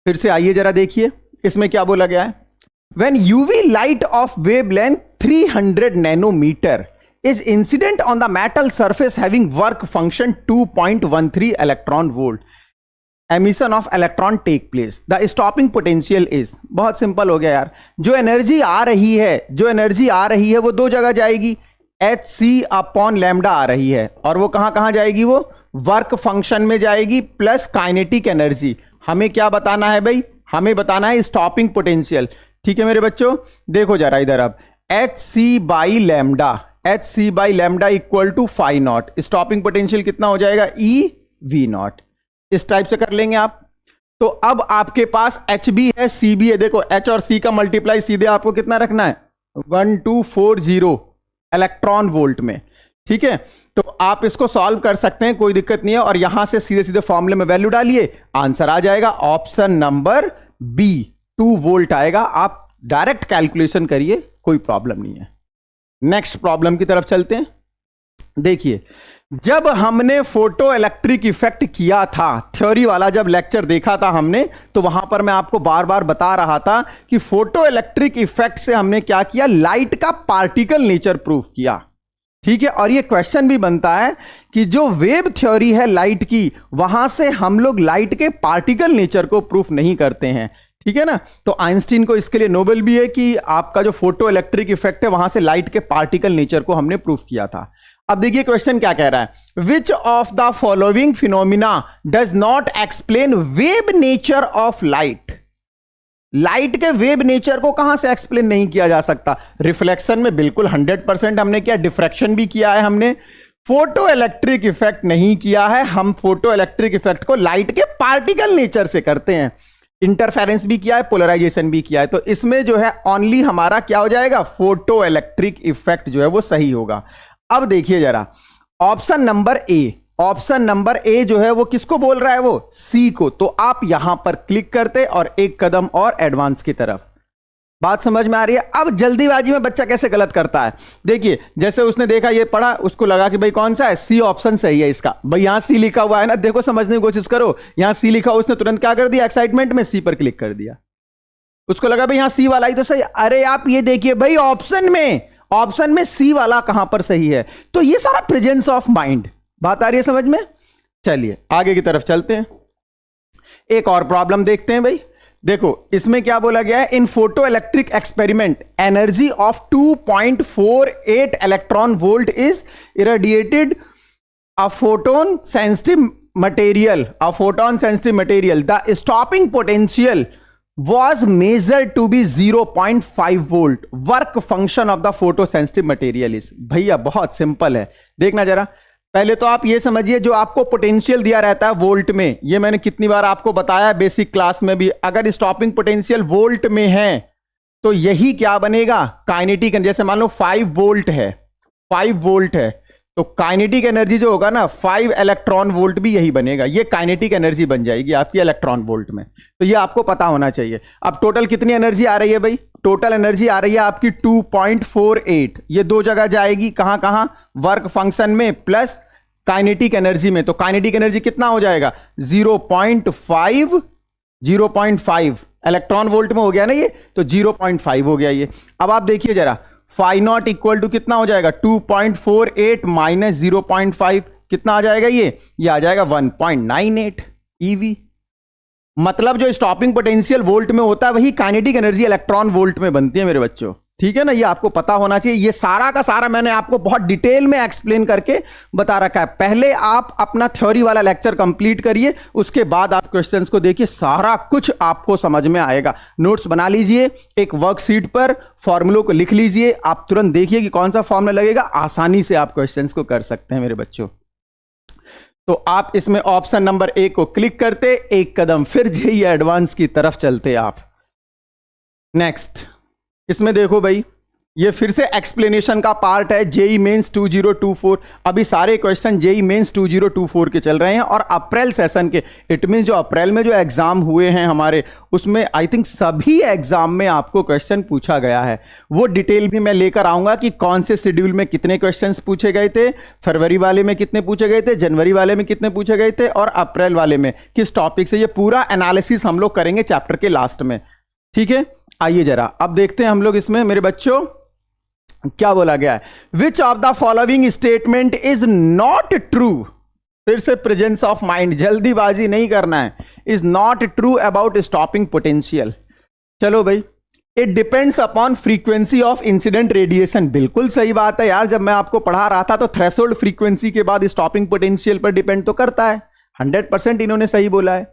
फिर से आइए जरा देखिए इसमें क्या बोला गया है। When UV light of wavelength 300 nanometer is incident on the metal surface having work function 2.13 electron volt, emission of electron take place. The stopping potential is, बहुत सिंपल हो गया यार, जो एनर्जी आ रही है वो दो जगह जाएगी, hc अपॉन लैम्डा आ रही है, और वो कहां कहां जाएगी, वो वर्क फंक्शन में जाएगी प्लस काइनेटिक एनर्जी। हमें क्या बताना है भाई, हमें बताना है स्टॉपिंग पोटेंशियल। ठीक है मेरे बच्चों, देखो जरा इधर, अब hc by lambda equal to phi naught, stopping potential कितना हो जाएगा, ई वी नॉट। इस टाइप से कर लेंगे आप। तो अब आपके पास एच बी है, सी बी है, देखो एच और सी का मल्टीप्लाई सीधे आपको कितना रखना है, 1240 इलेक्ट्रॉन वोल्ट में। ठीक है, तो आप इसको सॉल्व कर सकते हैं, कोई दिक्कत नहीं है, और यहां से सीधे सीधे फॉर्मूले में वैल्यू डालिए, आंसर आ जाएगा ऑप्शन नंबर बी, 2 वोल्ट आएगा। आप डायरेक्ट कैलकुलेशन करिए, कोई प्रॉब्लम नहीं है। नेक्स्ट प्रॉब्लम की तरफ चलते हैं। देखिए, जब हमने फोटो इलेक्ट्रिक इफेक्ट किया था, थ्योरी वाला जब लेक्चर देखा था हमने, तो वहां पर मैं आपको बार बार बता रहा था कि फोटो इलेक्ट्रिक इफेक्ट से हमने क्या किया, लाइट का पार्टिकल नेचर प्रूफ किया। ठीक है, और ये क्वेश्चन भी बनता है कि जो वेव थ्योरी है लाइट की, वहां से हम लोग लाइट के पार्टिकल नेचर को प्रूफ नहीं करते हैं। ठीक है ना, तो आइंस्टीन को इसके लिए नोबेल भी है कि आपका जो फोटो इलेक्ट्रिक इफेक्ट है वहां से लाइट के पार्टिकल नेचर को हमने प्रूफ किया था। अब देखिए क्वेश्चन क्या कह रहा है, which of the following phenomena does not explain wave nature of light. Light के वेव नेचर को कहां से एक्सप्लेन नहीं किया जा सकता, रिफ्लेक्शन में बिल्कुल 100% हमने किया, डिफ्रैक्शन भी किया है हमने, फोटो इलेक्ट्रिक इफेक्ट नहीं किया है। हम फोटो इलेक्ट्रिक इफेक्ट को लाइट के पार्टिकल नेचर से करते हैं, इंटरफेरेंस भी किया है, पोलराइजेशन भी किया है। तो इसमें जो है ओनली हमारा क्या हो जाएगा, फोटो इलेक्ट्रिक इफेक्ट जो है वो सही होगा। अब देखिए जरा, ऑप्शन नंबर ए जो है वो किसको बोल रहा है, वो सी को। तो आप यहां पर क्लिक करते और एक कदम और एडवांस की तरफ। बात समझ में आ रही है। अब जल्दीबाजी में बच्चा कैसे गलत करता है, देखिए, जैसे उसने देखा ये पढ़ा, उसको लगा कि भाई कौन सा है, सी ऑप्शन सही है इसका। भाई यहां सी लिखा हुआ है ना, देखो समझने की कोशिश करो, यहां सी लिखा हुआ, उसने तुरंत क्या कर दिया, एक्साइटमेंट में सी पर क्लिक कर दिया। उसको लगा भाई यहां सी वाला ही तो सही। अरे आप ये देखिए भाई, ऑप्शन में सी वाला कहां पर सही है। तो ये सारा प्रेजेंस ऑफ माइंड, बात आ रही है समझ में। चलिए आगे की तरफ चलते हैं, एक और प्रॉब्लम देखते हैं भाई। देखो इसमें क्या बोला गया है, in photoelectric experiment energy of 2.48 electron volt is irradiated a photon sensitive material, the stopping potential was measured to be 0.5 volt. Work function of the photosensitive material is, भैया बहुत सिंपल है, देखना जरा। पहले तो आप ये समझिए, जो आपको पोटेंशियल दिया रहता है वोल्ट में, ये मैंने कितनी बार आपको बताया बेसिक क्लास में भी, अगर स्टॉपिंग पोटेंशियल वोल्ट में है तो यही क्या बनेगा, काइनेटिक। जैसे मान लो 5 वोल्ट है, तो काइनेटिक एनर्जी जो होगा ना, 5 इलेक्ट्रॉन वोल्ट भी यही बनेगा, ये काइनेटिक एनर्जी बन जाएगी आपकी इलेक्ट्रॉन वोल्ट में। तो ये आपको पता होना चाहिए। अब टोटल कितनी एनर्जी आ रही है भाई, टोटल एनर्जी आ रही है आपकी 2.48, ये दो जगह जाएगी, कहां कहां, वर्क फंक्शन में प्लस काइनेटिक एनर्जी में। तो काइनेटिक एनर्जी कितना हो जाएगा, 0.5 इलेक्ट्रॉन वोल्ट में हो गया ना ये, तो 0.5 हो गया ये। अब आप देखिए जरा, फाई नॉट इक्वल टू कितना हो जाएगा, 2.48 माइनस 0.5 कितना आ जाएगा, ये आ जाएगा 1.98 ईवी। मतलब जो स्टॉपिंग पोटेंशियल वोल्ट में होता है वही काइनेटिक एनर्जी इलेक्ट्रॉन वोल्ट में बनती है मेरे बच्चों। ठीक है ना, ये आपको पता होना चाहिए। ये सारा का सारा मैंने आपको बहुत डिटेल में एक्सप्लेन करके बता रखा है। पहले आप अपना थ्योरी वाला लेक्चर कंप्लीट करिए, उसके बाद आप क्वेश्चंस को देखिए, सारा कुछ आपको समझ में आएगा। नोट्स बना लीजिए, एक वर्कशीट पर फॉर्मूलों को लिख लीजिए, आप तुरंत देखिए कि कौन सा फॉर्मूला लगेगा, आसानी से आप क्वेश्चंस को कर सकते हैं मेरे बच्चों। तो आप इसमें ऑप्शन नंबर ए को क्लिक करते, एक कदम फिर जेईई एडवांस की तरफ चलते आप। नेक्स्ट इसमें देखो भाई, ये फिर से एक्सप्लेनेशन का पार्ट है जेई मेंस 2024। अभी सारे क्वेश्चन जेई मेंस 2024 के चल रहे हैं और अप्रैल सेशन के, इट मीन जो अप्रैल में जो एग्जाम हुए हैं हमारे, उसमें आई थिंक सभी एग्जाम में आपको क्वेश्चन पूछा गया है। वो डिटेल भी मैं लेकर आऊंगा कि कौन से शेड्यूल में कितने क्वेश्चंस पूछे गए थे, फरवरी वाले में कितने पूछे गए थे, जनवरी वाले में कितने पूछे गए थे और अप्रैल वाले में किस टॉपिक से। ये पूरा एनालिसिस हम लोग करेंगे चैप्टर के लास्ट में, ठीक है। आइए जरा अब देखते हैं हम लोग इसमें मेरे बच्चों क्या बोला गया है। Which of the following statement is not true, फिर से प्रेजेंस ऑफ माइंड, जल्दीबाजी नहीं करना है, is not true about stopping potential. चलो भाई, it depends upon frequency of incident radiation. बिल्कुल सही बात है यार, जब मैं आपको पढ़ा रहा था तो थ्रेशोल्ड फ्रीक्वेंसी के बाद स्टॉपिंग पोटेंशियल पर डिपेंड तो करता है। 100% इन्होंने सही बोला है।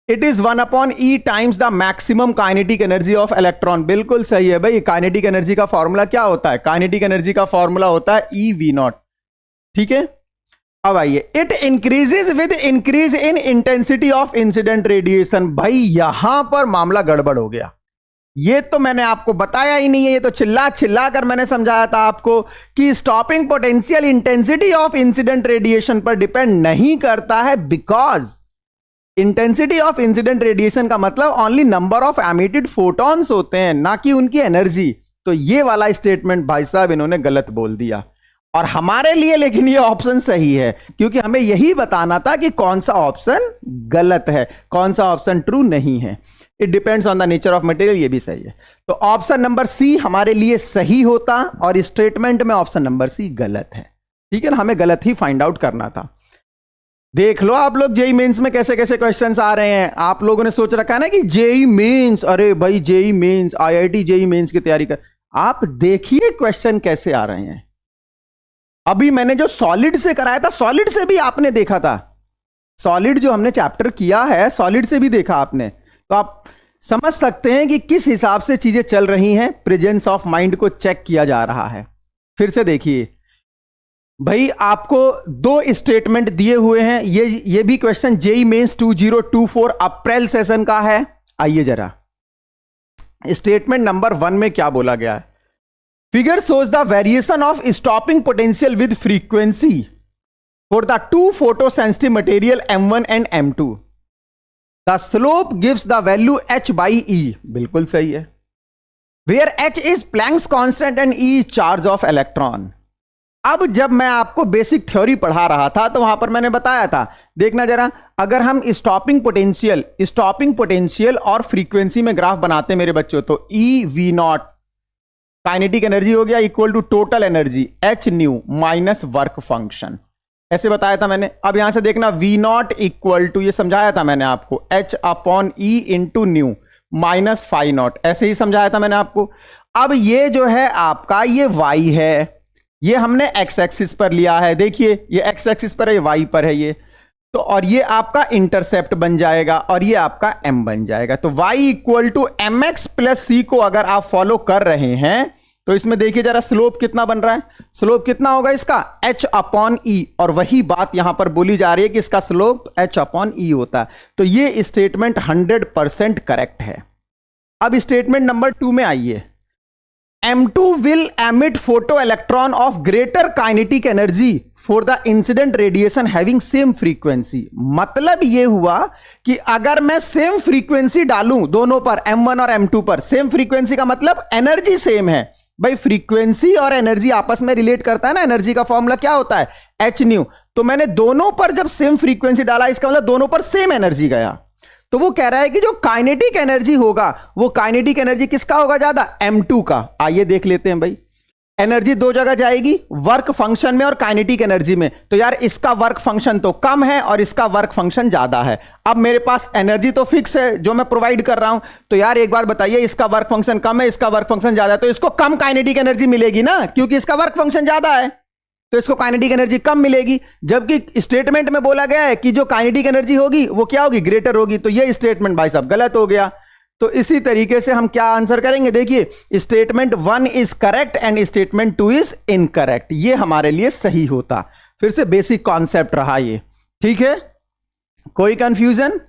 It is 1/E times the maximum kinetic energy of electron. बिल्कुल सही है भाई। काइनेटिक एनर्जी का फॉर्मूला क्या होता है? काइनेटिक एनर्जी का फॉर्मूला होता है EV0, ठीक है। अब आइए, it increases with increase in intensity of incident radiation. भाई यहां पर मामला गड़बड़ हो गया। ये तो मैंने आपको बताया ही नहीं है, ये तो चिल्ला चिल्ला कर मैंने समझाया था आपको कि stopping potential intensity of incident radiation पर डिपेंड नहीं करता है, because intensity of incident radiation का मतलब only number of emitted photons होते हैं, ना कि उनकी एनर्जी। तो ये वाला स्टेटमेंट भाई साहब इन्होंने गलत बोल दिया, और हमारे लिए लेकिन ये ऑप्शन सही है, क्योंकि हमें यही बताना था कि कौन सा ऑप्शन गलत है, कौन सा ऑप्शन ट्रू नहीं है। It depends on the nature of material, ये भी सही है। तो ऑप्शन नंबर सी हमारे लिए सही होता और स्टेटमेंट में ऑप्शन नंबर सी गलत है, ठीक है ना। हमें गलत ही फाइंड आउट करना था। देख लो आप लोग जेई मेंस में कैसे कैसे क्वेश्चंस आ रहे हैं। आप लोगों ने सोच रखा है ना कि जेई मेंस, अरे भाई JEE mains, IIT JEE mains की तैयारी कर। आप देखिए क्वेश्चन कैसे आ रहे हैं। अभी मैंने जो सॉलिड से कराया था, सॉलिड से भी आपने देखा था, सॉलिड जो हमने चैप्टर किया है सॉलिड से भी देखा आपने, तो आप समझ सकते हैं कि किस हिसाब से चीजें चल रही हैं। प्रेजेंस ऑफ माइंड को चेक किया जा रहा है। फिर से देखिए भाई, आपको 2 स्टेटमेंट दिए हुए हैं। ये भी क्वेश्चन जेई मेंस 2024 अप्रैल सेशन का है। आइए जरा, स्टेटमेंट नंबर 1 में क्या बोला गया है। Figure shows the variation of stopping potential with frequency for the 2 photosensitive material M1 and M2. The slope gives the value h by E. बिल्कुल सही है। Where h is Planck's constant and E is charge of electron. अब जब मैं आपको basic theory पढ़ा रहा था तो वहां पर मैंने बताया था, देखना जरा, अगर हम स्टॉपिंग पोटेंशियल और फ्रीक्वेंसी में ग्राफ बनाते मेरे बच्चों, तो EV0 काइनेटिक एनर्जी हो गया equal to total energy H nu minus work function, ऐसे बताया था मैंने। अब यहां से देखना V0 इक्वल टू, ये समझाया था मैंने आपको, H/E into nu minus phi naught, ऐसे ही समझाया था मैंने आपको। अब ये जो है आपका ये Y है, ये हमने X एक्सिस पर लिया है, देखिए ये X एक्सिस पर है, ये Y पर है ये, तो और ये आपका इंटरसेप्ट बन जाएगा और ये आपका M बन जाएगा। तो Y equal to mx plus c को अगर आप फॉलो कर रहे हैं तो इसमें देखिए जरा स्लोप कितना बन रहा है। स्लोप कितना होगा इसका? H/E, और वही बात यहां पर बोली जा रही है कि इसका स्लोप H/E होता है। तो ये स्टेटमेंट 100% करेक्ट है। अब स्टेटमेंट नंबर 2 में आइए। M2 will emit photoelectron of greater kinetic energy for the incident radiation having same frequency। मतलब यह हुआ कि अगर मैं सेम फ्रीक्वेंसी डालूं दोनों पर, M1 और M2 पर, सेम फ्रीक्वेंसी का मतलब एनर्जी सेम है। भाई फ्रीक्वेंसी और एनर्जी आपस में रिलेट करता है ना, एनर्जी का फॉर्मूला क्या होता है? H new. तो मैंने दोनों पर जब सेम फ्रीक्वेंसी डाला, इसका मतलब दोनों पर सेम एनर्जी गया। तो वो कह रहा है कि जो काइनेटिक एनर्जी होगा, वो काइनेटिक एनर्जी किसका होगा ज्यादा? M2 का। आइए देख लेते हैं भाई, एनर्जी 2 जगह जाएगी, वर्क फंक्शन में और काइनेटिक एनर्जी में। तो यार इसका वर्क फंक्शन तो कम है और इसका वर्क फंक्शन ज्यादा है। अब मेरे पास एनर्जी तो फिक्स है जो मैं प्रोवाइड कर रहा हूं, तो यार एक बार बताइए, इसका वर्क फंक्शन कम है, इसका वर्क फंक्शन ज्यादा है, तो इसको कम काइनेटिक एनर्जी मिलेगी ना, क्योंकि इसका वर्क फंक्शन ज्यादा है, तो इसको काइनेटिक एनर्जी कम मिलेगी। जबकि स्टेटमेंट में बोला गया है कि जो काइनेटिक एनर्जी होगी वो क्या होगी? ग्रेटर होगी। तो ये स्टेटमेंट भाई साहब गलत हो गया। तो इसी तरीके से हम क्या आंसर करेंगे? देखिए statement 1 is correct and statement 2 is incorrect, ये हमारे लिए सही होता। फिर से बेसिक कॉन्सेप्ट रहा ये, ठीक है, कोई कंफ्यूजन?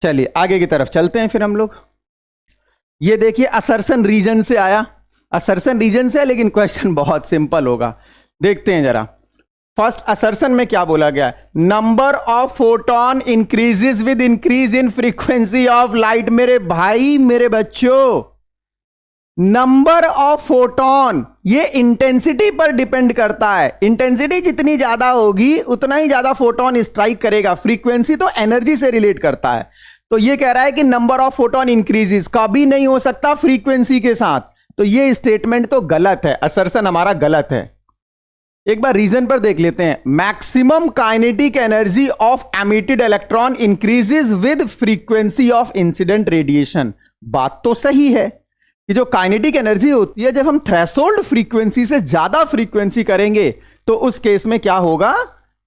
चलिए आगे की तरफ चलते हैं फिर हम लोग। ये देखिए असर्शन रीजन से आया। असर्शन रीजन से है, लेकिन क्वेश्चन बहुत सिंपल होगा। देखते हैं जरा। फर्स्ट असर्शन में क्या बोला गया है? Number of photon increases with increase in frequency of light. मेरे भाई मेरे बच्चों, नंबर ऑफ फोटोन ये इंटेंसिटी पर डिपेंड करता है। इंटेंसिटी जितनी ज्यादा होगी उतना ही ज्यादा फोटोन स्ट्राइक करेगा। फ्रीक्वेंसी तो एनर्जी से रिलेट करता है। तो ये कह रहा है कि नंबर ऑफ फोटोन इंक्रीजेस, कभी नहीं हो सकता फ्रीक्वेंसी के साथ। तो ये स्टेटमेंट तो गलत है, असर्शन हमारा गलत है। एक बार रीजन पर देख लेते हैं। Maximum kinetic energy of emitted electron increases with frequency of incident radiation. बात तो सही है कि जो काइनेटिक एनर्जी होती है, जब हम थ्रेशोल्ड फ्रीक्वेंसी से ज्यादा फ्रीक्वेंसी करेंगे तो उस केस में क्या होगा,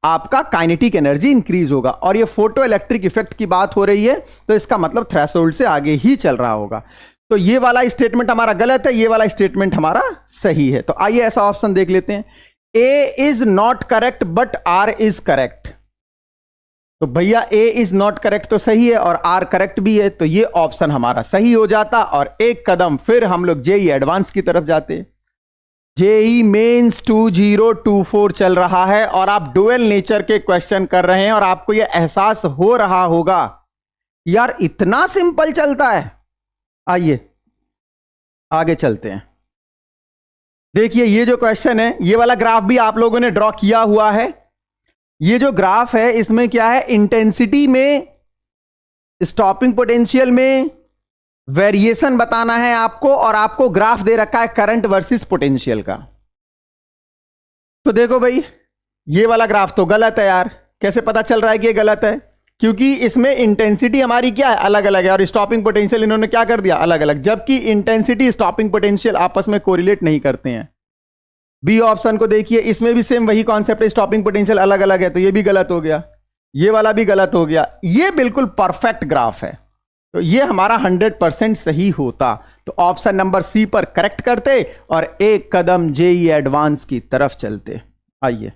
आपका काइनेटिक एनर्जी इंक्रीज होगा। और ये फोटो इलेक्ट्रिक इफेक्ट की बात हो रही है, तो इसका मतलब थ्रेशोल्ड से आगे ही चल रहा होगा। तो ये वाला स्टेटमेंट हमारा गलत है, ये वाला स्टेटमेंट हमारा सही है। तो आइए ऐसा ऑप्शन देख लेते हैं। A is not correct but R is correct. तो भैया ए इज नॉट करेक्ट तो सही है और आर करेक्ट भी है, तो ये ऑप्शन हमारा सही हो जाता और एक कदम फिर हम लोग जेई एडवांस की तरफ जाते। जेई मेंस 2024 चल रहा है और आप डुअल नेचर के क्वेश्चन कर रहे हैं और आपको यह एहसास हो रहा होगा यार इतना सिंपल चलता है। आइए आगे चलते हैं। देखिए ये जो क्वेश्चन है, ये वाला ग्राफ भी आप लोगों ने ड्रॉ किया हुआ है। ये जो ग्राफ है इसमें क्या है, इंटेंसिटी में, स्टॉपिंग पोटेंशियल में वेरिएशन बताना है आपको, और आपको ग्राफ दे रखा है करंट वर्सेस पोटेंशियल का। तो देखो भाई, ये वाला ग्राफ तो गलत है यार। कैसे पता चल रहा है कि ये गलत है? क्योंकि इसमें इंटेंसिटी हमारी क्या है, अलग अलग है, और स्टॉपिंग पोटेंशियल इन्होंने क्या कर दिया, अलग अलग। जबकि इंटेंसिटी स्टॉपिंग पोटेंशियल आपस में कोरिलेट नहीं करते हैं। बी ऑप्शन को देखिए, इसमें भी सेम वही कॉन्सेप्ट है, स्टॉपिंग पोटेंशियल अलग अलग है, तो ये भी गलत हो गया, ये वाला भी गलत हो गया। ये बिल्कुल परफेक्ट ग्राफ है, तो ये हमारा 100% सही होता। तो ऑप्शन नंबर सी पर करेक्ट करते और एक कदम जेई एडवांस की तरफ चलते। आइए